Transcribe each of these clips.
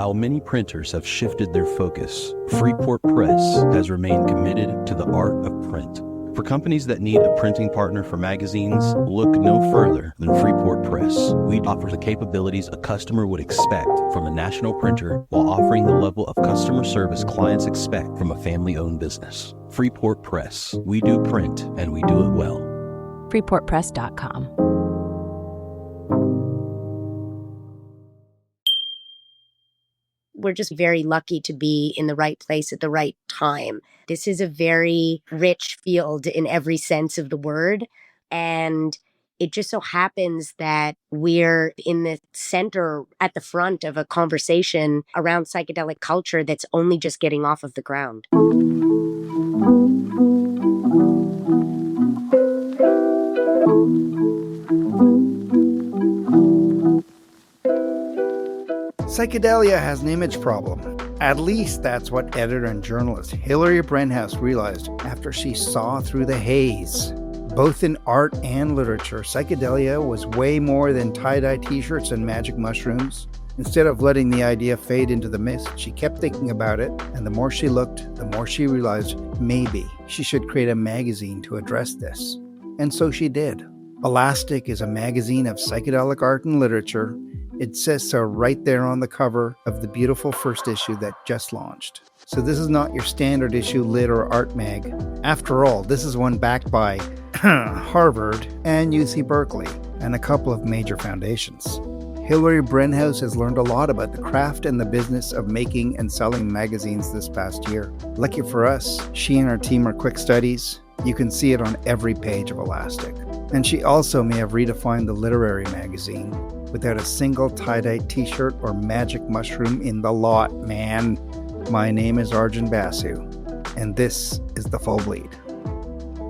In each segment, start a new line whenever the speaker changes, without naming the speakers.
While many printers have shifted their focus, Freeport Press has remained committed to the art of print. For companies that need a printing partner for magazines, look no further than Freeport Press. We offer the capabilities a customer would expect from a national printer while offering the level of customer service clients expect from a family-owned business. Freeport Press. We do print, and we do it well.
freeportpress.com.
We're just very lucky to be in the right place at the right time. This is a very rich field in every sense of the word. And it just so happens that we're in the center, at the front of a conversation around psychedelic culture that's only just getting off of the ground.
Psychedelia has an image problem. At least that's what editor and journalist Hillary Brenhouse realized after she saw through the haze. Both in art and literature, psychedelia was way more than tie-dye t-shirts and magic mushrooms. Instead of letting the idea fade into the mist, she kept thinking about it, and the more she looked, the more she realized maybe she should create a magazine to address this. And so she did. Elastic is a magazine of psychedelic art and literature. It says so right there on the cover of the beautiful first issue that just launched. So this is not your standard issue lit or art mag. After all, this is one backed by Harvard and UC Berkeley and a couple of major foundations. Hillary Brenhouse has learned a lot about the craft and the business of making and selling magazines this past year. Lucky for us, she and her team are quick studies. You can see it on every page of Elastic. And she also may have redefined the literary magazine without a single tie-dye t-shirt or magic mushroom in the lot, man. My name is Arjun Basu, and this is The Full Bleed.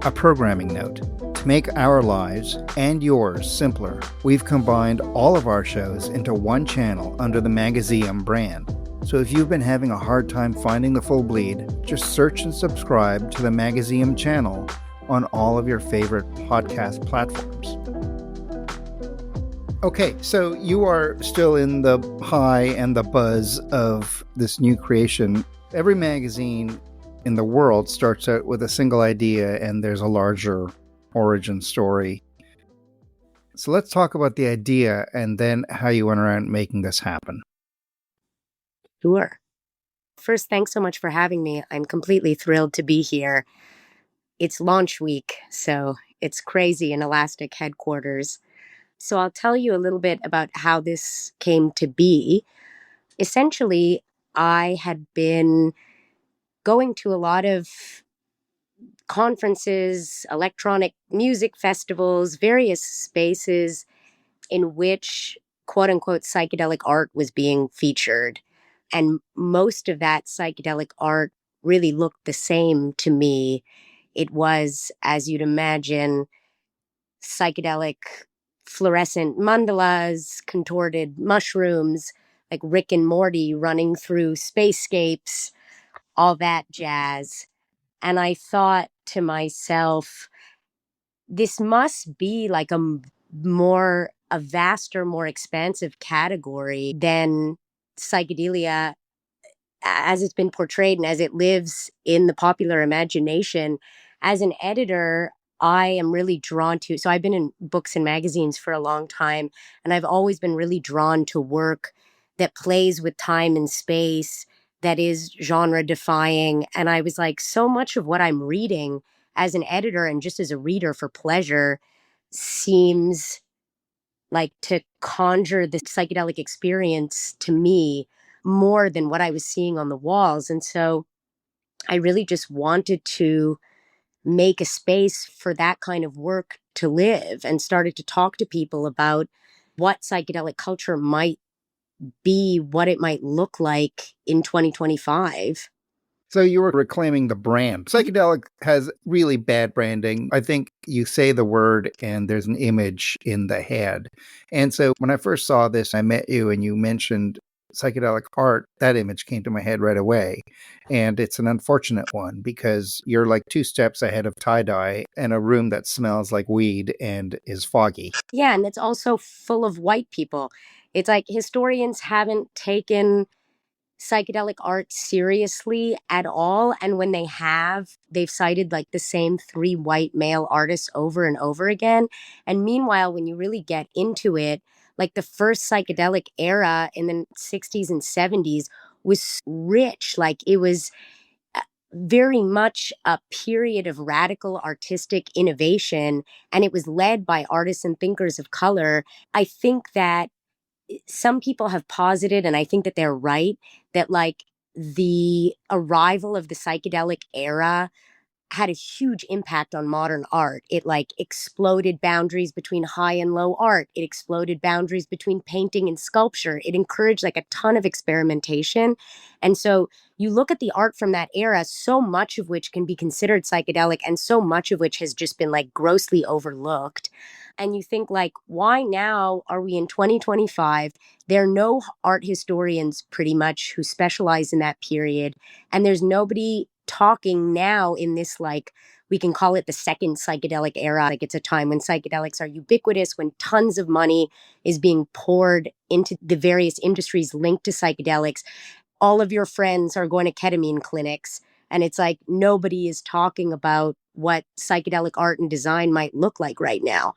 A programming note. To make our lives and yours simpler, we've combined all of our shows into one channel under the Magazium brand. So if you've been having a hard time finding The Full Bleed, just search and subscribe to the Magazium channel on all of your favorite podcast platforms. Okay, so you are still in the high and the buzz of this new creation. Every magazine in the world starts out with a single idea and there's a larger origin story. So let's talk about the idea and then how you went around making this happen.
Sure. First, thanks so much for having me. I'm completely thrilled to be here. It's launch week, so it's crazy in Elastic headquarters. So I'll tell you a little bit about how this came to be. Essentially, I had been going to a lot of conferences, electronic music festivals, various spaces in which quote unquote psychedelic art was being featured. And most of that psychedelic art really looked the same to me. It was, as you'd imagine, psychedelic fluorescent mandalas, contorted mushrooms, like Rick and Morty running through spacescapes, all that jazz. And I thought to myself, this must be like a vaster, more expansive category than psychedelia as it's been portrayed and as it lives in the popular imagination. As an editor, I am really drawn to, so I've been in books and magazines for a long time, and I've always been really drawn to work that plays with time and space, that is genre defying. And I was like, so much of what I'm reading as an editor and just as a reader for pleasure seems like to conjure the psychedelic experience to me more than what I was seeing on the walls. And so I really just wanted to make a space for that kind of work to live, and started to talk to people about what psychedelic culture might be, what it might look like in 2025.
So you were reclaiming the brand. Psychedelic has really bad branding. I think you say the word and there's an image in the head. And so when I first saw this, I met you and you mentioned psychedelic art, that image came to my head right away. And it's an unfortunate one because you're like 2 steps ahead of tie-dye in a room that smells like weed and is foggy.
Yeah, and it's also full of white people. It's like historians haven't taken psychedelic art seriously at all. And when they have, they've cited like the same three white male artists over and over again. And meanwhile, when you really get into it, like the first psychedelic era in the 60s and 70s was rich. Like it was very much a period of radical artistic innovation, and it was led by artists and thinkers of color. I think that some people have posited, and I think that they're right, that like the arrival of the psychedelic era had a huge impact on modern art. It like exploded boundaries between high and low art. It exploded boundaries between painting and sculpture. It encouraged like a ton of experimentation. And so you look at the art from that era, so much of which can be considered psychedelic and so much of which has just been like grossly overlooked. And you think like, why now are we in 2025? There are no art historians pretty much who specialize in that period. And there's nobody talking now in this, like, we can call it the second psychedelic era. Like it's a time when psychedelics are ubiquitous, when tons of money is being poured into the various industries linked to psychedelics. All of your friends are going to ketamine clinics. And it's like nobody is talking about what psychedelic art and design might look like right now.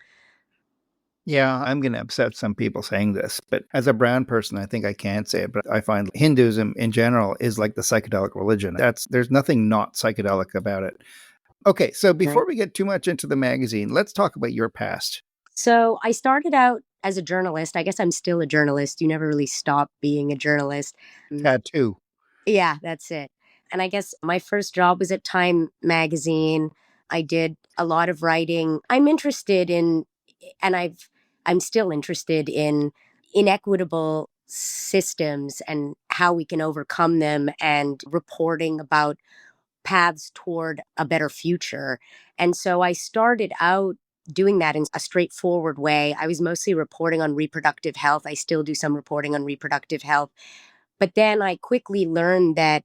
Yeah, I'm going to upset some people saying this, but as a brown person, I think I can't say it, but I find Hinduism in general is like the psychedelic religion. There's nothing not psychedelic about it. Okay, so before we get too much into the magazine, let's talk about your past.
So I started out as a journalist. I guess I'm still a journalist. You never really stop being a journalist.
Tattoo.
Yeah, that's it. And I guess my first job was at Time magazine. I did a lot of writing. I'm interested in, and I'm still interested in inequitable systems and how we can overcome them, and reporting about paths toward a better future. And so I started out doing that in a straightforward way. I was mostly reporting on reproductive health. I still do some reporting on reproductive health. But then I quickly learned that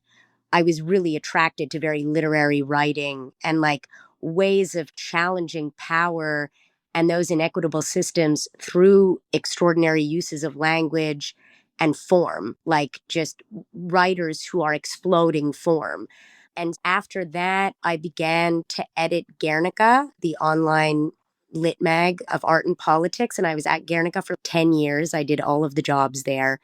I was really attracted to very literary writing and like ways of challenging power and those inequitable systems through extraordinary uses of language and form, like just writers who are exploding form. And after that, I began to edit Guernica, the online lit mag of art and politics. And I was at Guernica for 10 years. I did all of the jobs there.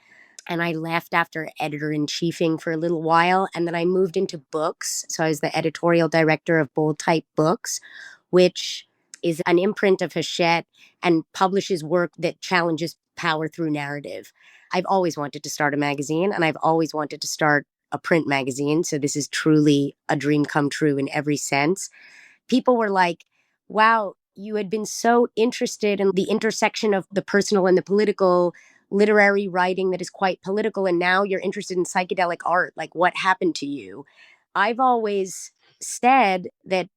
And I left after editor in chiefing for a little while. And then I moved into books. So I was the editorial director of Bold Type Books, which is an imprint of Hachette and publishes work that challenges power through narrative. I've always wanted to start a magazine, and I've always wanted to start a print magazine. So this is truly a dream come true in every sense. People were like, wow, you had been so interested in the intersection of the personal and the political, literary writing that is quite political, and now you're interested in psychedelic art. Like, what happened to you? I've always said that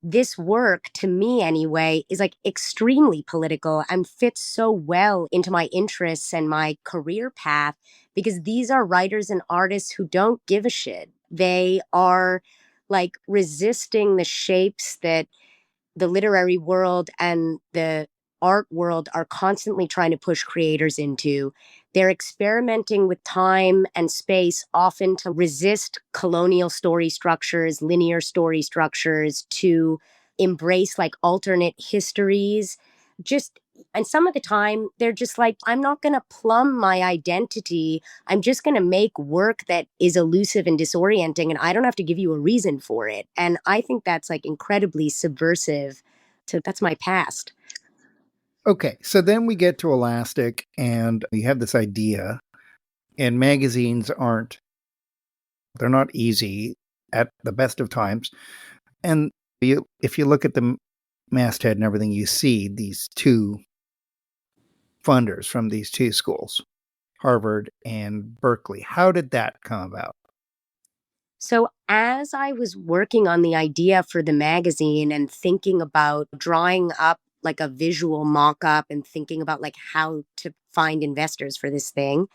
this work, to me anyway, is like extremely political and fits so well into my interests and my career path, because these are writers and artists who don't give a shit. They are like resisting the shapes that the literary world and the art world are constantly trying to push creators into. They're experimenting with time and space, often to resist colonial story structures, linear story structures, to embrace like alternate histories. Just, and some of the time they're just like, I'm not going to plumb my identity. I'm just going to make work that is elusive and disorienting, and I don't have to give you a reason for it. And I think that's like incredibly subversive. So that's my past.
Okay, so then we get to Elastic, and you have this idea, and magazines they're not easy at the best of times. And if you look at the masthead and everything, you see these two funders from these two schools, Harvard and Berkeley. How did that come about?
So, as I was working on the idea for the magazine and thinking about drawing up like a visual mock up and thinking about like how to find investors for this thing,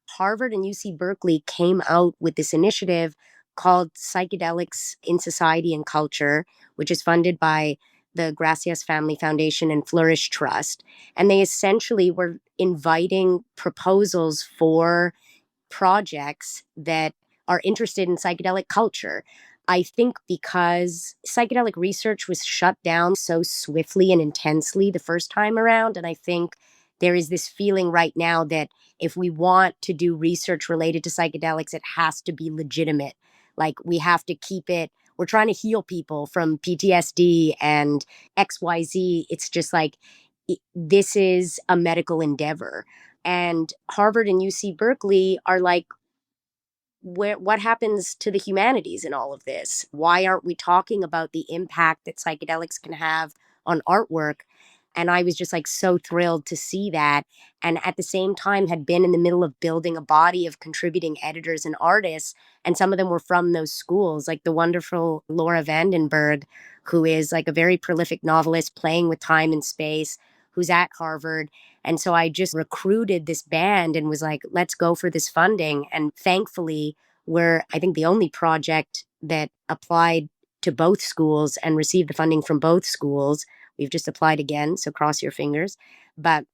Harvard and UC Berkeley came out with this initiative called Psychedelics in Society and Culture, which is funded by the Gracias Family Foundation and Flourish Trust. And they essentially were inviting proposals for projects that are interested in psychedelic culture. I think because psychedelic research was shut down so swiftly and intensely the first time around, and I think there is this feeling right now that if we want to do research related to psychedelics, it has to be legitimate. Like we have to keep it. We're trying to heal people from PTSD and XYZ. It's just like this is a medical endeavor. And Harvard and UC Berkeley are like, what happens to the humanities in all of this? Why aren't we talking about the impact that psychedelics can have on artwork? And I was just like so thrilled to see that. And at the same time, had been in the middle of building a body of contributing editors and artists. And some of them were from those schools, like the wonderful Laura Vandenberg, who is like a very prolific novelist playing with time and space, who's at Harvard. And so I just recruited this band and was like, let's go for this funding. And thankfully, we're, I think, the only project that applied to both schools and received the funding from both schools. We've just applied again, so cross your fingers. But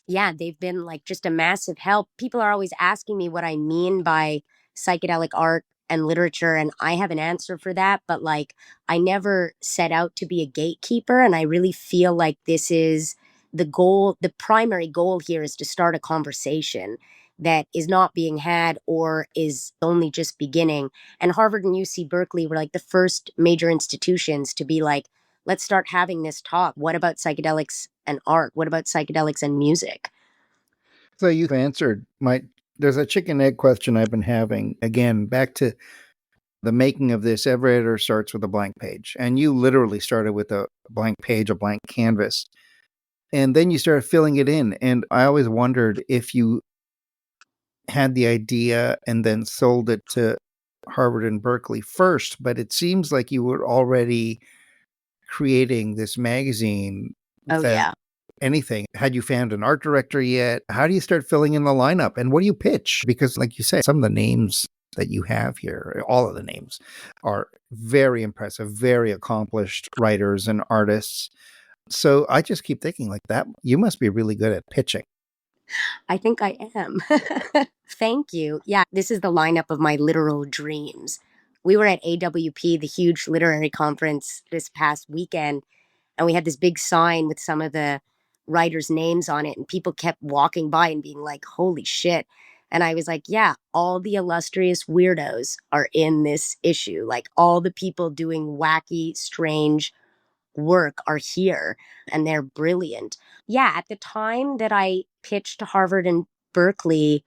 yeah, they've been like just a massive help. People are always asking me what I mean by psychedelic art and literature, and I have an answer for that. But like, I never set out to be a gatekeeper, and I really feel like this is the goal. The primary goal here is to start a conversation that is not being had or is only just beginning. And Harvard and UC Berkeley were like the first major institutions to be like, let's start having this talk. What about psychedelics and art? What about psychedelics and music?
So you've answered there's a chicken egg question I've been having. Again, back to the making of this, every editor starts with a blank page. And you literally started with a blank page, a blank canvas. And then you started filling it in. And I always wondered if you had the idea and then sold it to Harvard and Berkeley first, but it seems like you were already creating this magazine.
Oh, yeah.
Anything. Had you found an art director yet? How do you start filling in the lineup? And what do you pitch? Because like you say, some of the names that you have here, all of the names are very impressive, very accomplished writers and artists. So I just keep thinking like that. You must be really good at pitching.
I think I am. Thank you. Yeah, this is the lineup of my literal dreams. We were at AWP, the huge literary conference this past weekend, and we had this big sign with some of the writers' names on it, and people kept walking by and being like, holy shit. And I was like, yeah, all the illustrious weirdos are in this issue. Like all the people doing wacky, strange work are here, and they're brilliant. Yeah, at the time that I pitched to Harvard and Berkeley,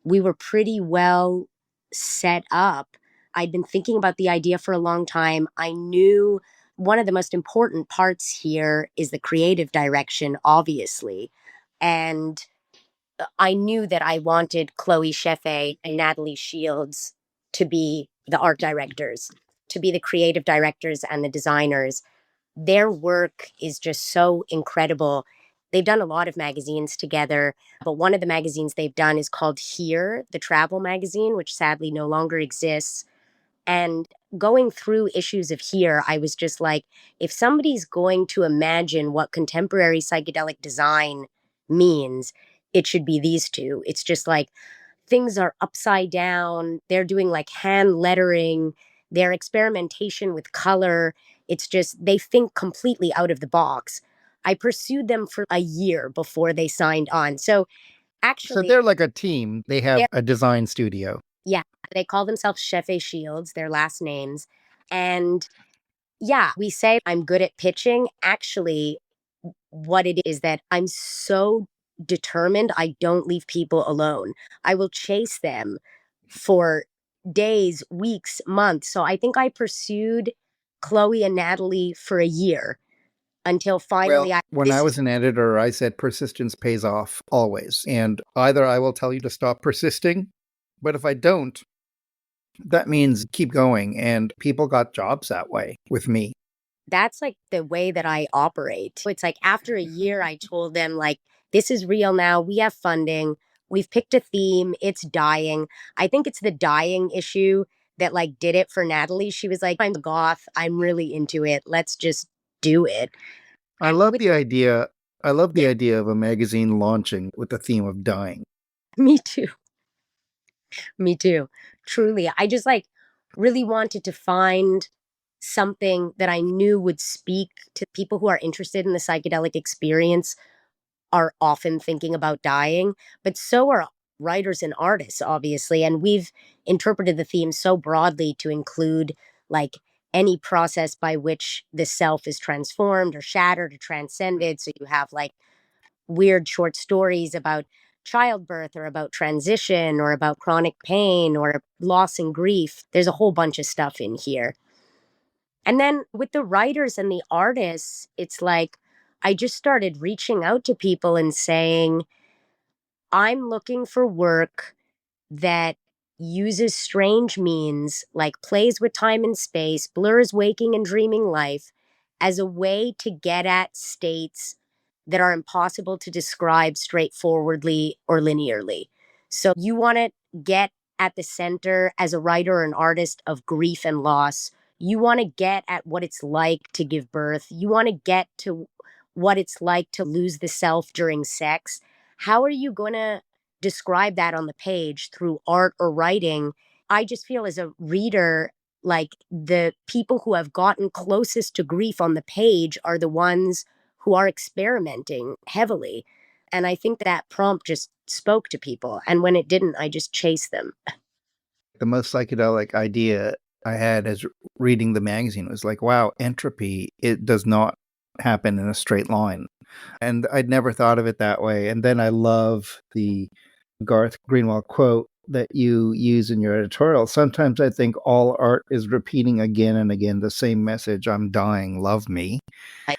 we were pretty well set up. I'd been thinking about the idea for a long time. I knew one of the most important parts here is the creative direction, obviously. And I knew that I wanted Chloe Sheffe and Natalie Shields to be the art directors, to be the creative directors and the designers. Their work is just so incredible. They've done a lot of magazines together, but one of the magazines they've done is called Here, the travel magazine, which sadly no longer exists. And going through issues of Here, I was just like, if somebody's going to imagine what contemporary psychedelic design means, it should be these two. It's just like things are upside down. They're doing like hand lettering, their experimentation with color. It's just, they think completely out of the box. I pursued them for a year before they signed on. So actually,
they're like a team. They have a design studio.
Yeah, they call themselves Sheffe Shields, their last names. And yeah, we say I'm good at pitching. Actually, what it is that I'm so determined I don't leave people alone. I will chase them for days, weeks, months. So I think I pursued Chloe and Natalie for a year until finally
when I was an editor, I said persistence pays off always. And either I will tell you to stop persisting, but if I don't, that means keep going. And people got jobs that way with me.
That's like the way that I operate. It's like after a year, I told them like, this is real now. We have funding. We've picked a theme. It's dying. I think it's the dying issue that like did it for Natalie. She was like, I'm a goth. I'm really into it. Let's just do it.
I love the idea. I love the idea of a magazine launching with the theme of dying.
Me too. Me too. Truly. I just like really wanted to find something that I knew would speak to people who are interested in the psychedelic experience, are often thinking about dying, but so are writers and artists, obviously. And we've interpreted the theme so broadly to include like any process by which the self is transformed or shattered or transcended. So you have like weird short stories about childbirth or about transition or about chronic pain or loss and grief. There's a whole bunch of stuff in here. And then with the writers and the artists, it's like I just started reaching out to people and saying, I'm looking for work that uses strange means, like plays with time and space, blurs waking and dreaming life, as a way to get at states that are impossible to describe straightforwardly or linearly. So you want to get at the center as a writer or an artist of grief and loss. You want to get at what it's like to give birth. You want to get to what it's like to lose the self during sex. How are you going to describe that on the page through art or writing? I just feel as a reader, like the people who have gotten closest to grief on the page are the ones who are experimenting heavily. And I think that prompt just spoke to people. And when it didn't, I just chased them.
The most psychedelic idea I had as reading the magazine was like, wow, entropy, it does not happen in a straight line. And I'd never thought of it that way. And then I love the Garth Greenwald quote that you use in your editorial. Sometimes I think all art is repeating again and again the same message: I'm dying, love me.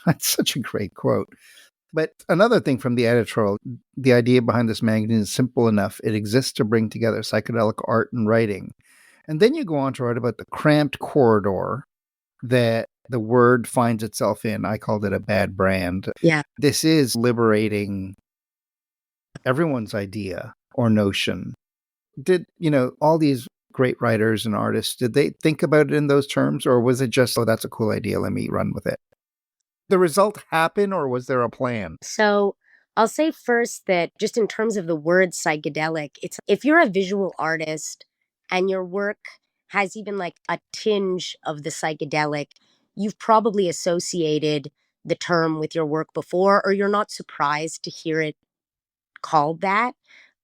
That's such a great quote. But another thing from the editorial, the idea behind this magazine is simple enough. It exists to bring together psychedelic art and writing. And then you go on to write about the cramped corridor that the word finds itself in. I called it a bad brand.
Yeah.
This is liberating everyone's idea or notion. Did, all these great writers and artists, did they think about it in those terms, or was it just, oh, that's a cool idea, let me run with it? The result happen, or was there a plan?
So I'll say first that just in terms of the word psychedelic, it's if you're a visual artist and your work has even like a tinge of the psychedelic, you've probably associated the term with your work before, or you're not surprised to hear it called that.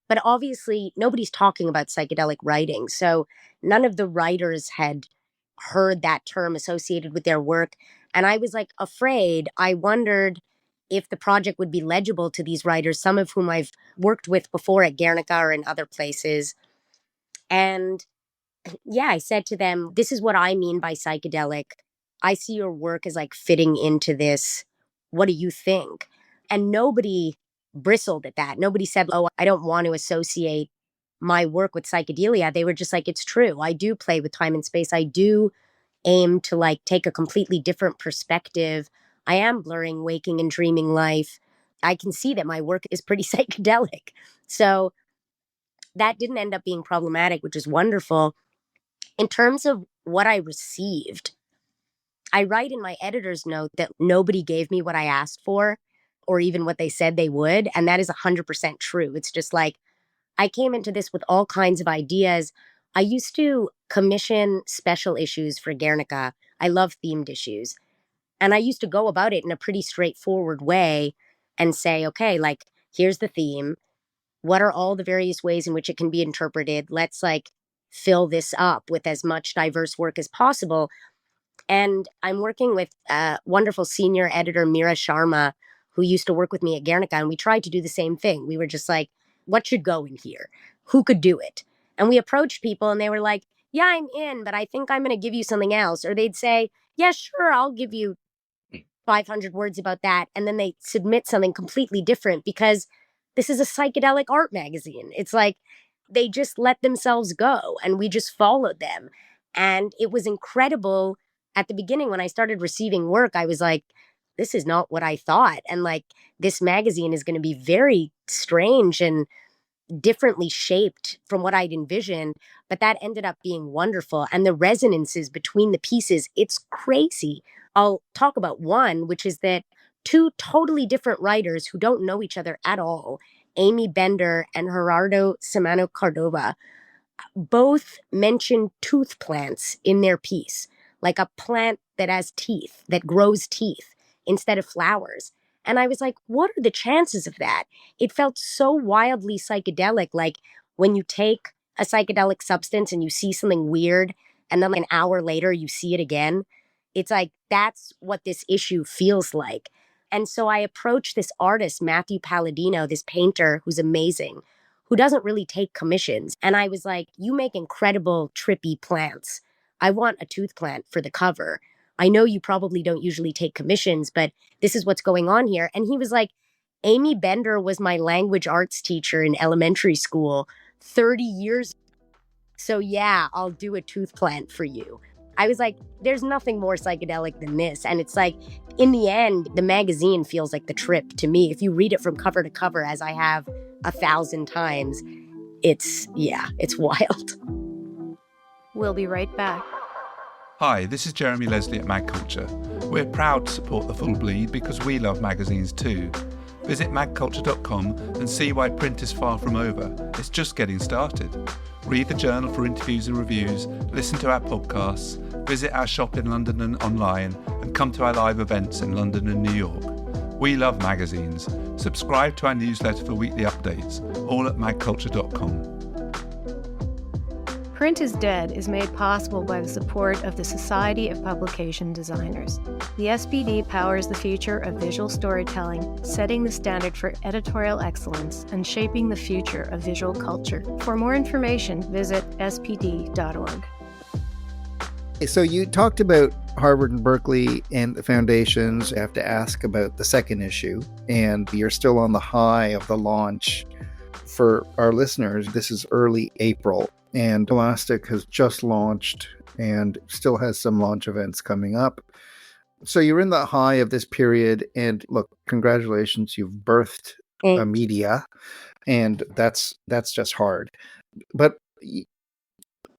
But obviously, nobody's talking about psychedelic writing. So none of the writers had heard that term associated with their work. And I was like afraid. I wondered if the project would be legible to these writers, some of whom I've worked with before at Guernica or in other places. And yeah, I said to them, this is what I mean by psychedelic. I see your work as like fitting into this. What do you think? And nobody bristled at that. Nobody said, oh, I don't want to associate my work with psychedelia. They were just like, it's true. I do play with time and space. I do aim to like take a completely different perspective. I am blurring waking and dreaming life. I can see that my work is pretty psychedelic. So that didn't end up being problematic, which is wonderful. In terms of what I received, I write in my editor's note that nobody gave me what I asked for or even what they said they would. And that is 100% true. It's just like I came into this with all kinds of ideas. I used to commission special issues for Guernica. I love themed issues. And I used to go about it in a pretty straightforward way and say, okay, like, here's the theme. What are all the various ways in which it can be interpreted? Let's like fill this up with as much diverse work as possible. And I'm working with a wonderful senior editor, Mira Sharma, who used to work with me at Guernica. And we tried to do the same thing. We were just like, what should go in here? Who could do it? And we approached people and they were like, yeah, I'm in, but I think I'm going to give you something else. Or they'd say, yeah, sure, I'll give you 500 words about that. And then they submit something completely different because this is a psychedelic art magazine. It's like they just let themselves go and we just followed them. And it was incredible. At the beginning, when I started receiving work, I was like, this is not what I thought. And like, this magazine is going to be very strange and differently shaped from what I'd envisioned. But that ended up being wonderful. And the resonances between the pieces, it's crazy. I'll talk about one, which is that two totally different writers who don't know each other at all, Amy Bender and Gerardo Semano Cordova, both mentioned tooth plants in their piece, like a plant that has teeth, that grows teeth instead of flowers. And I was like, what are the chances of that? It felt so wildly psychedelic, like when you take a psychedelic substance and you see something weird, and then like an hour later you see it again. It's like, that's what this issue feels like. And so I approached this artist, Matthew Palladino, this painter who's amazing, who doesn't really take commissions. And I was like, you make incredible trippy plants. I want a tooth plant for the cover. I know you probably don't usually take commissions, but this is what's going on here. And he was like, Amy Bender was my language arts teacher in elementary school 30 years. So yeah, I'll do a tooth plant for you. I was like, there's nothing more psychedelic than this. And it's like, in the end, the magazine feels like the trip to me. If you read it from cover to cover, as I have 1,000 times, it's wild.
We'll be right back.
Hi, this is Jeremy Leslie at Mag Culture. We're proud to support The Full Bleed because we love magazines too. Visit magculture.com and see why print is far from over. It's just getting started. Read the journal for interviews and reviews, listen to our podcasts, visit our shop in London and online, and come to our live events in London and New York. We love magazines. Subscribe to our newsletter for weekly updates, all at magculture.com.
Print is Dead is made possible by the support of the Society of Publication Designers. The SPD powers the future of visual storytelling, setting the standard for editorial excellence and shaping the future of visual culture. For more information, visit spd.org.
So you talked about Harvard and Berkeley and the foundations. I have to ask about the second issue, and you're still on the high of the launch. For our listeners, this is early April, and Elastic has just launched and still has some launch events coming up. So you're in the high of this period, and look, congratulations, you've birthed a media, and that's just hard. But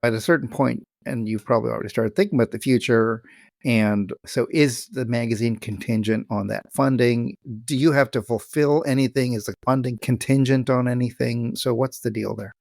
at a certain point, and you've probably already started thinking about the future, and so is the magazine contingent on that funding? Do you have to fulfill anything? Is the funding contingent on anything? So what's the deal there?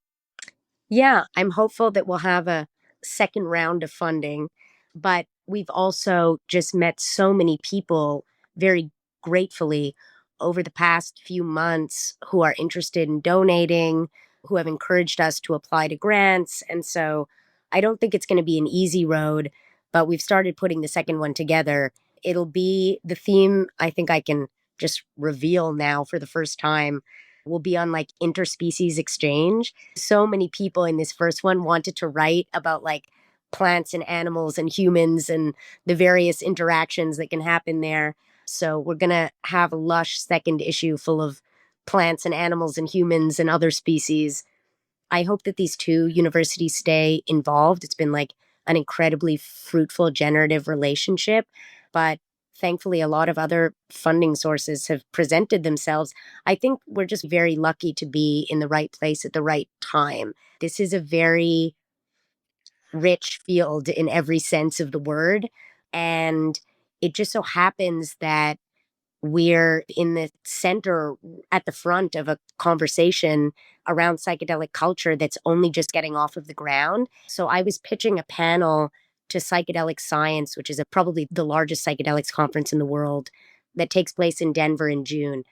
Yeah, I'm hopeful that we'll have a second round of funding, but we've also just met so many people very gratefully over the past few months who are interested in donating, who have encouraged us to apply to grants. And so I don't think it's going to be an easy road, but we've started putting the second one together. It'll be the theme, I think I can just reveal now for the first time, will be on like interspecies exchange. So many people in this first one wanted to write about like plants and animals and humans and the various interactions that can happen there. So we're going to have a lush second issue full of plants and animals and humans and other species. I hope that these two universities stay involved. It's been like an incredibly fruitful, generative relationship, but thankfully a lot of other funding sources have presented themselves. I think we're just very lucky to be in the right place at the right time. This is a very rich field in every sense of the word, and it just so happens that we're in the center, at the front of a conversation around psychedelic culture that's only just getting off of the ground. So I was pitching a panel to Psychedelic Science, which is probably the largest psychedelics conference in the world, that takes place in Denver in June.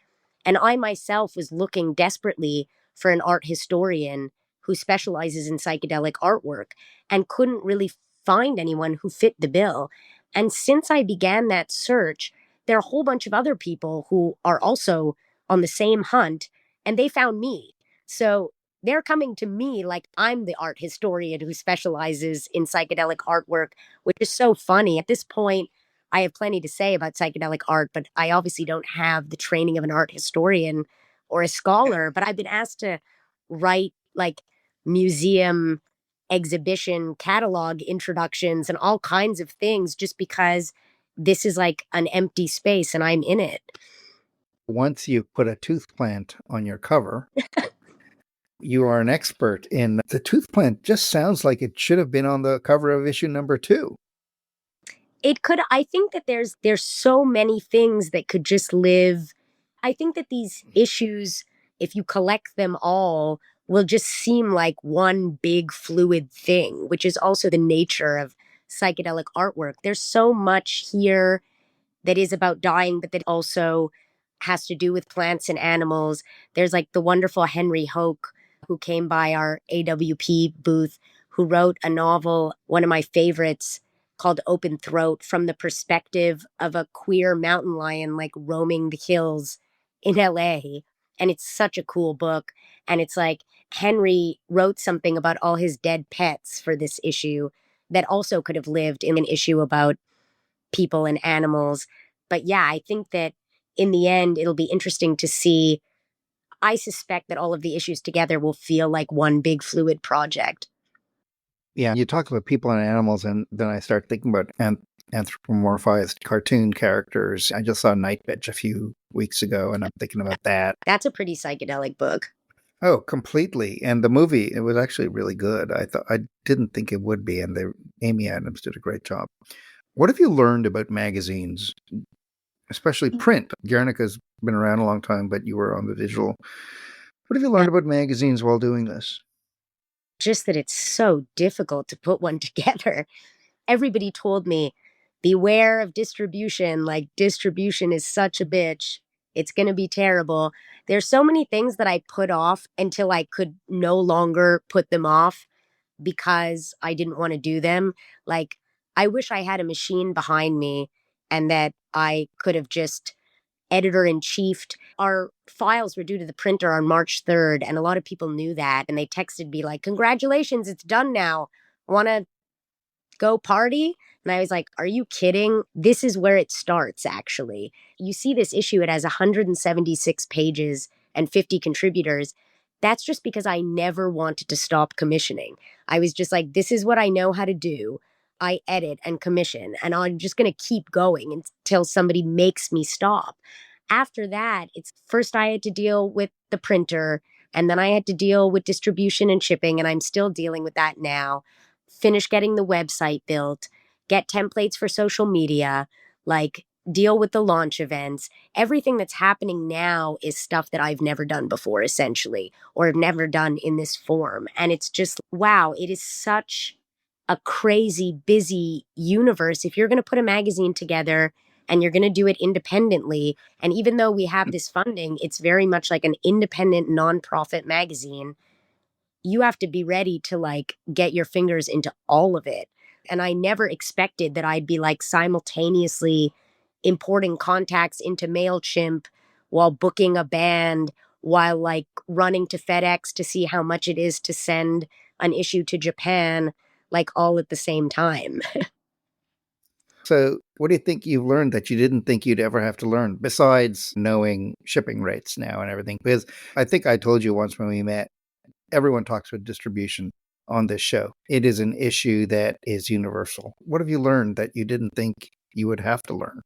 And I myself was looking desperately for an art historian who specializes in psychedelic artwork and couldn't really find anyone who fit the bill. And since I began that search, there are a whole bunch of other people who are also on the same hunt, and they found me. So they're coming to me like I'm the art historian who specializes in psychedelic artwork, which is so funny. At this point, I have plenty to say about psychedelic art, but I obviously don't have the training of an art historian or a scholar. But I've been asked to write like museum exhibition catalog introductions and all kinds of things just because this is like an empty space and I'm in it.
Once you put a tooth plant on your cover, you are an expert in the tooth plant. Just sounds like it should have been on the cover of issue number 2.
It could. I think that there's so many things that could just live. I think that these issues, if you collect them all, will just seem like one big fluid thing, which is also the nature of psychedelic artwork. There's so much here that is about dying, but that also has to do with plants and animals. There's like the wonderful Henry Hoke, who came by our AWP booth, who wrote a novel, one of my favorites, called Open Throat, from the perspective of a queer mountain lion like roaming the hills in LA. And it's such a cool book. And it's like Henry wrote something about all his dead pets for this issue that also could have lived in an issue about people and animals. But yeah, I think that in the end, it'll be interesting to see. I suspect that all of the issues together will feel like one big fluid project.
Yeah, you talk about people and animals, and then I start thinking about anthropomorphized cartoon characters. I just saw Night Bitch a few weeks ago, and I'm thinking about that.
That's a pretty psychedelic book.
Oh, completely. And the movie, it was actually really good. I didn't think it would be, and Amy Adams did a great job. What have you learned about magazines, especially print? Guernica's been around a long time, but you were on the visual. What have you learned about magazines while doing this?
Just that it's so difficult to put one together. Everybody told me, beware of distribution. Like, distribution is such a bitch. It's going to be terrible. There's so many things that I put off until I could no longer put them off because I didn't want to do them. Like, I wish I had a machine behind me and that I could have just editor-in-chiefed. Our files were due to the printer on March 3rd, and a lot of people knew that, and they texted me like, congratulations, it's done now. Want to go party? And I was like, are you kidding? This is where it starts, actually. You see this issue, it has 176 pages and 50 contributors. That's just because I never wanted to stop commissioning. I was just like, this is what I know how to do. I edit and commission, and I'm just going to keep going until somebody makes me stop. After that, it's first I had to deal with the printer, and then I had to deal with distribution and shipping, and I'm still dealing with that now. Finish getting the website built, get templates for social media, like deal with the launch events. Everything that's happening now is stuff that I've never done before, essentially, or have never done in this form. And it's just, wow, it is such a crazy, busy universe. If you're going to put a magazine together and you're going to do it independently, and even though we have this funding, it's very much like an independent nonprofit magazine. You have to be ready to like get your fingers into all of it. And I never expected that I'd be like simultaneously importing contacts into MailChimp while booking a band, while like running to FedEx to see how much it is to send an issue to Japan, like all at the same time.
So what do you think you've learned that you didn't think you'd ever have to learn, besides knowing shipping rates now and everything? Because I think I told you once when we met, everyone talks about distribution on this show. It is an issue that is universal. What have you learned that you didn't think you would have to learn?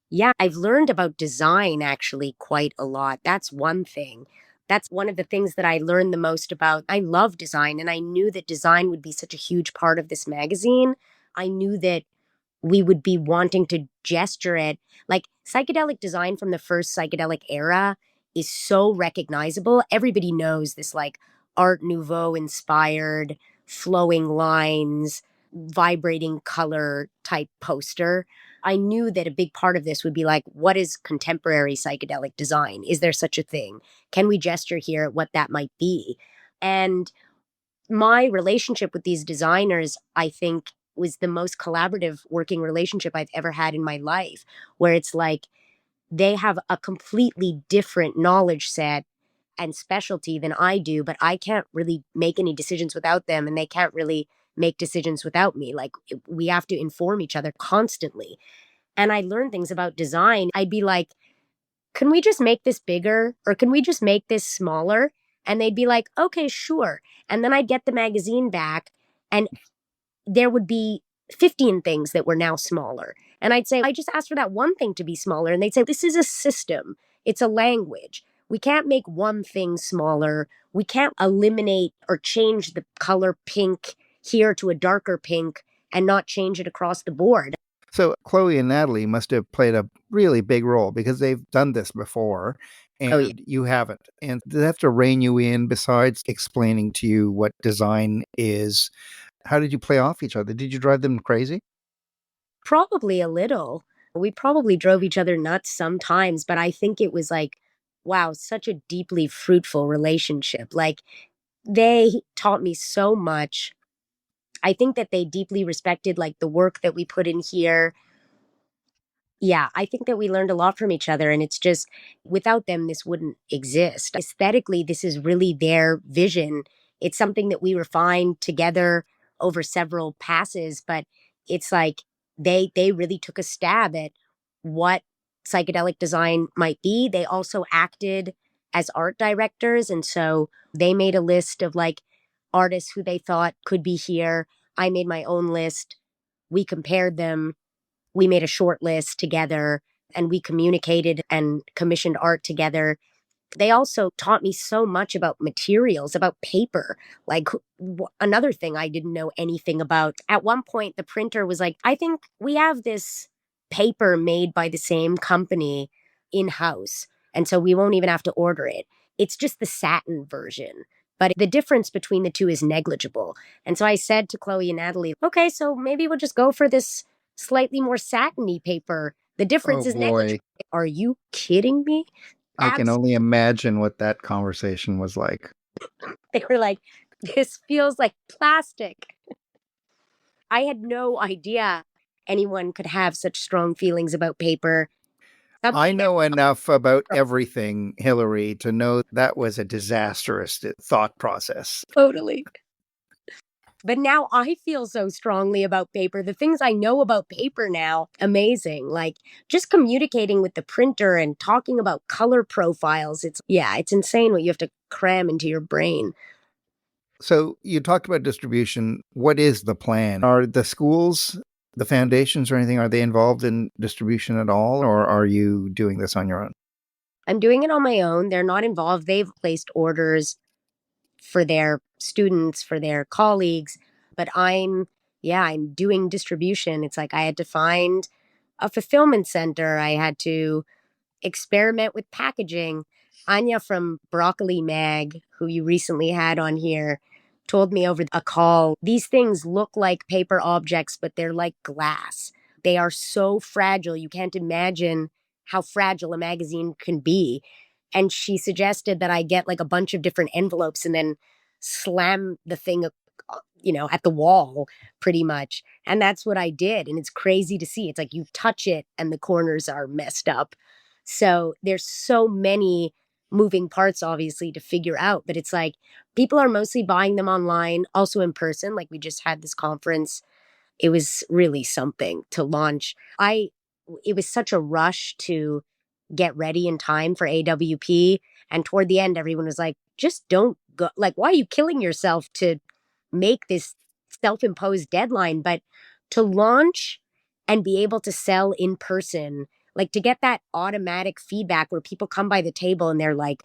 Yeah, I've learned about design actually quite a lot. That's one thing. That's one of the things that I learned the most about. I love design, and I knew that design would be such a huge part of this magazine. I knew that we would be wanting to gesture it. Like, psychedelic design from the first psychedelic era is so recognizable. Everybody knows this like Art Nouveau inspired flowing lines, vibrating color type poster. I knew that a big part of this would be like, what is contemporary psychedelic design? Is there such a thing? Can we gesture here at what that might be? And my relationship with these designers, I think, was the most collaborative working relationship I've ever had in my life, where it's like they have a completely different knowledge set and specialty than I do, but I can't really make any decisions without them, and they can't really make decisions without me. Like, we have to inform each other constantly. And I learned things about design. I'd be like, can we just make this bigger? Or can we just make this smaller? And they'd be like, okay, sure. And then I'd get the magazine back, and there would be 15 things that were now smaller. And I'd say, I just asked for that one thing to be smaller. And they'd say, this is a system. It's a language. We can't make one thing smaller. We can't eliminate or change the color pink here to a darker pink and not change it across the board.
So Chloe and Natalie must have played a really big role because they've done this before.
Oh, yeah.
and you haven't. And they have to rein you in besides explaining to you what design is. How did you play off each other? Did you drive them crazy?
Probably a little. We probably drove each other nuts sometimes, but I think it was like, wow, such a deeply fruitful relationship. Like, they taught me so much. I think that they deeply respected like the work that we put in here. Yeah, I think that we learned a lot from each other, and it's just without them, this wouldn't exist. Aesthetically, this is really their vision. It's something that we refined together over several passes, but it's like they really took a stab at what psychedelic design might be. They also acted as art directors, and so they made a list of like artists who they thought could be here. I made my own list. We compared them, we made a short list together, and we communicated and commissioned art together. They also taught me so much about materials, about paper. Like another thing I didn't know anything about. At one point, the printer was like, I think we have this paper made by the same company in house. And so we won't even have to order it. It's just the satin version. But the difference between the two is negligible. And so I said to Chloe and Natalie, okay, so maybe we'll just go for this slightly more satiny paper. The difference
Oh
is
boy.
negligible. Are you kidding me?
I can only imagine what that conversation was like.
They were like, this feels like plastic. I had no idea anyone could have such strong feelings about paper.
I know enough about everything, Hillary, to know that was a disastrous thought process.
Totally. But now I feel so strongly about paper. The things I know about paper now, amazing. Like just communicating with the printer and talking about color profiles. It's insane what you have to cram into your brain.
So you talked about distribution. What is the plan? Are the schools, the foundations or anything, are they involved in distribution at all, or are you doing this on your own?
I'm doing it on my own. They're not involved. They've placed orders for their students, for their colleagues, but I'm doing distribution. It's like I had to find a fulfillment center. I had to experiment with packaging. Anya from Broccoli Mag, who you recently had on here, told me over a call, these things look like paper objects, but they're like glass. They are so fragile. You can't imagine how fragile a magazine can be. And she suggested that I get like a bunch of different envelopes and then slam the thing, at the wall pretty much. And that's what I did. And it's crazy to see. It's like you touch it and the corners are messed up. So there's so many moving parts, obviously, to figure out. But it's like people are mostly buying them online, also in person. Like we just had this conference. It was really something to launch. It was such a rush to get ready in time for AWP. And toward the end, everyone was like, just don't go. Like, why are you killing yourself to make this self-imposed deadline? But to launch and be able to sell in person, like to get that automatic feedback where people come by the table and they're like,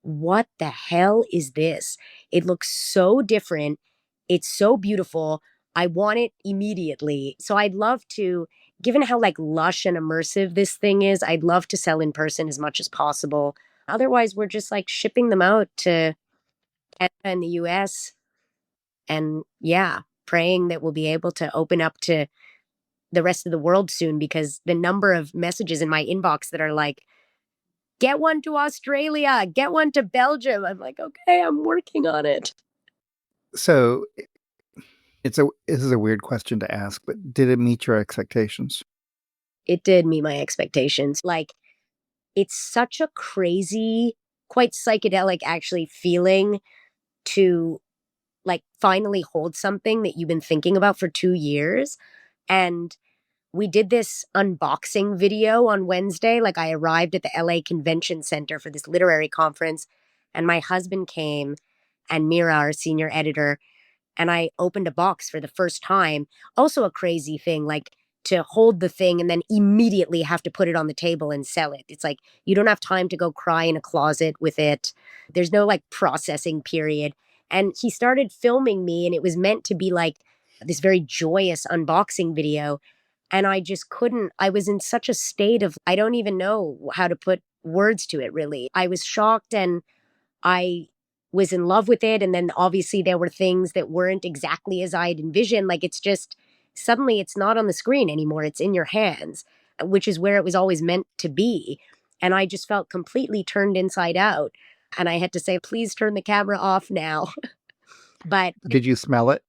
what the hell is this? It looks so different. It's so beautiful. I want it immediately. So I'd love to, given how like lush and immersive this thing is, I'd love to sell in person as much as possible. Otherwise, we're just like shipping them out to Canada and the US and praying that we'll be able to open up to the rest of the world soon, because the number of messages in my inbox that are like, get one to Australia, get one to Belgium. I'm like, okay, I'm working on it.
So this is a weird question to ask, but did it meet your expectations?
It did meet my expectations. Like, it's such a crazy, quite psychedelic actually feeling to like finally hold something that you've been thinking about for 2 years. And we did this unboxing video on Wednesday. Like I arrived at the LA Convention Center for this literary conference, and my husband came and Mira, our senior editor, and I opened a box for the first time. Also a crazy thing, like to hold the thing and then immediately have to put it on the table and sell it. It's like you don't have time to go cry in a closet with it. There's no like processing period. And he started filming me, and it was meant to be like this very joyous unboxing video. And I just couldn't, I was in such a state of, I don't even know how to put words to it, really. I was shocked and I was in love with it. And then obviously there were things that weren't exactly as I'd envisioned. Like it's just suddenly it's not on the screen anymore. It's in your hands, which is where it was always meant to be. And I just felt completely turned inside out. And I had to say, please turn the camera off now. But
Did you smell it?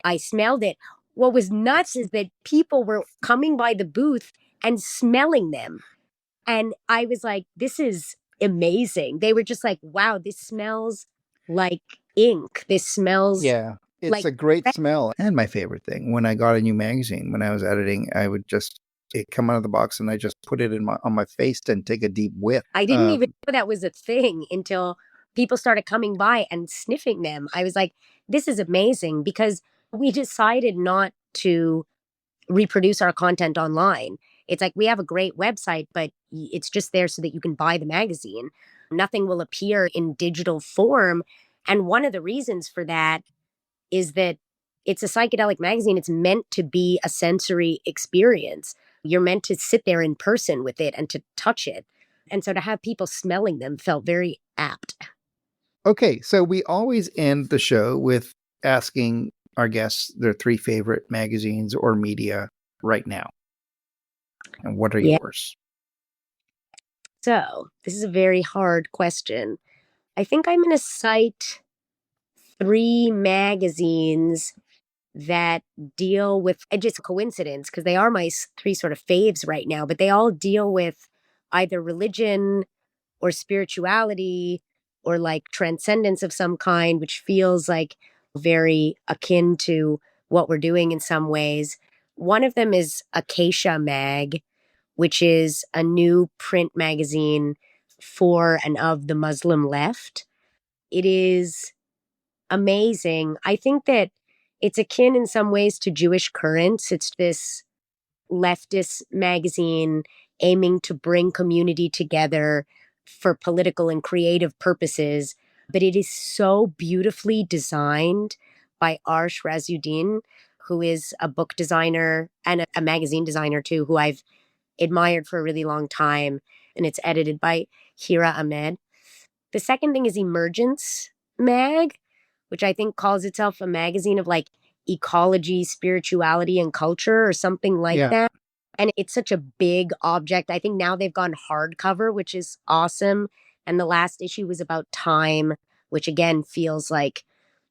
I smelled it. What was nuts is that people were coming by the booth and smelling them. And I was like, this is amazing. They were just like, wow, this smells like ink. This smells
Yeah. It's
like
a great smell. And my favorite thing, when I got a new magazine, when I was editing, I would just it come out of the box and I just put it on my face and take a deep whiff.
I didn't even know that was a thing until people started coming by and sniffing them. I was like, this is amazing, because we decided not to reproduce our content online. It's like we have a great website, but it's just there so that you can buy the magazine. Nothing will appear in digital form. And one of the reasons for that is that it's a psychedelic magazine. It's meant to be a sensory experience. You're meant to sit there in person with it and to touch it. And so to have people smelling them felt very apt.
Okay, so we always end the show with asking our guests their 3 favorite magazines or media right now. And what are yours?
So this is a very hard question. I think I'm going to cite 3 magazines that deal with, and just a coincidence because they are my 3 sort of faves right now, but they all deal with either religion or spirituality or like transcendence of some kind, which feels like very akin to what we're doing in some ways. One of them is Acacia Mag, which is a new print magazine for and of the Muslim left. It is amazing. I think that it's akin in some ways to Jewish Currents. It's this leftist magazine aiming to bring community together for political and creative purposes. But it is so beautifully designed by Arsh Razuddin, who is a book designer and a magazine designer too, who I've admired for a really long time. And it's edited by Hira Ahmed. The second thing is Emergence Mag, which I think calls itself a magazine of like ecology, spirituality, and culture or something like that. And it's such a big object. I think now they've gone hardcover, which is awesome. And the last issue was about time, which again feels like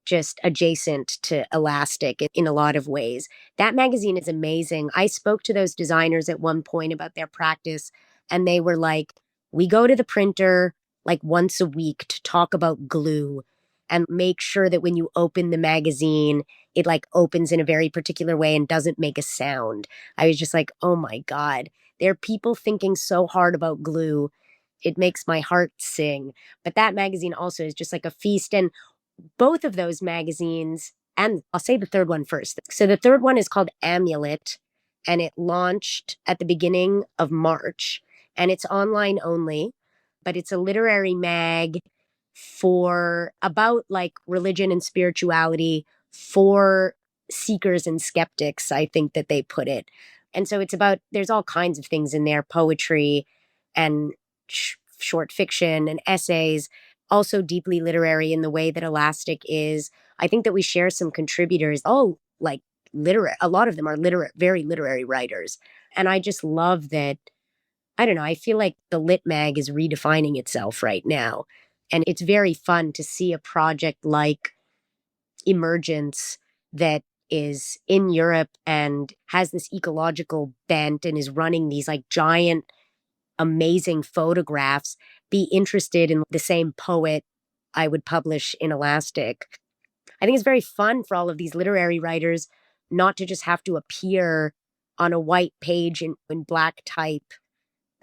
just adjacent to Elastic in a lot of ways. That magazine is amazing. I spoke to those designers at one point about their practice, and they were like, we go to the printer like once a week to talk about glue and make sure that when you open the magazine, it like opens in a very particular way and doesn't make a sound. I was just like, oh my God, there are people thinking so hard about glue. It makes my heart sing. But that magazine also is just like a feast. And both of those magazines, and I'll say the third one first. So the third one is called Amulet, and it launched at the beginning of March, and it's online only, but it's a literary mag for about like religion and spirituality for seekers and skeptics, I think that they put it. And so it's about, there's all kinds of things in there, poetry and short fiction and essays, also deeply literary in the way that Elastic is. I think that we share some contributors, like a lot of them are very literary writers. And I just love that. I don't know, I feel like the Lit Mag is redefining itself right now. And it's very fun to see a project like Emergence that is in Europe and has this ecological bent and is running these like giant, amazing photographs, be interested in the same poet I would publish in Elastic. I think it's very fun for all of these literary writers not to just have to appear on a white page in black type.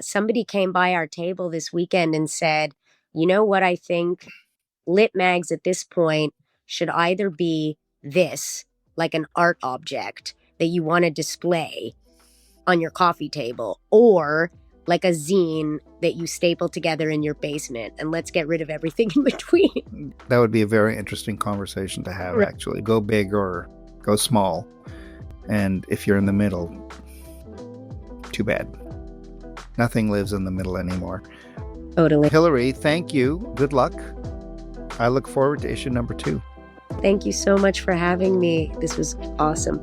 Somebody came by our table this weekend and said, you know what I think? Lit mags at this point should either be this, like an art object that you want to display on your coffee table, or like a zine that you staple together in your basement, and let's get rid of everything in between.
That would be a very interesting conversation to have, actually. Go big or go small. And if you're in the middle, too bad. Nothing lives in the middle anymore.
Totally.
Hillary, thank you. Good luck. I look forward to issue number 2.
Thank you so much for having me. This was awesome.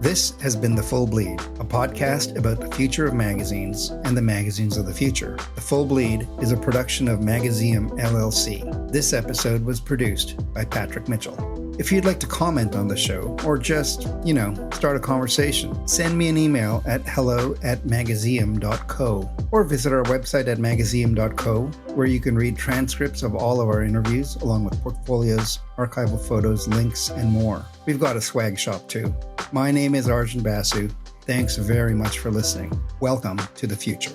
This has been The Full Bleed, a podcast about the future of magazines and the magazines of the future. The Full Bleed is a production of Magazium LLC. This episode was produced by Patrick Mitchell. If you'd like to comment on the show or just, start a conversation, send me an email at hello@magazium.co or visit our website at magazium.co, where you can read transcripts of all of our interviews along with portfolios, archival photos, links, and more. We've got a swag shop too. My name is Arjun Basu. Thanks very much for listening. Welcome to the future.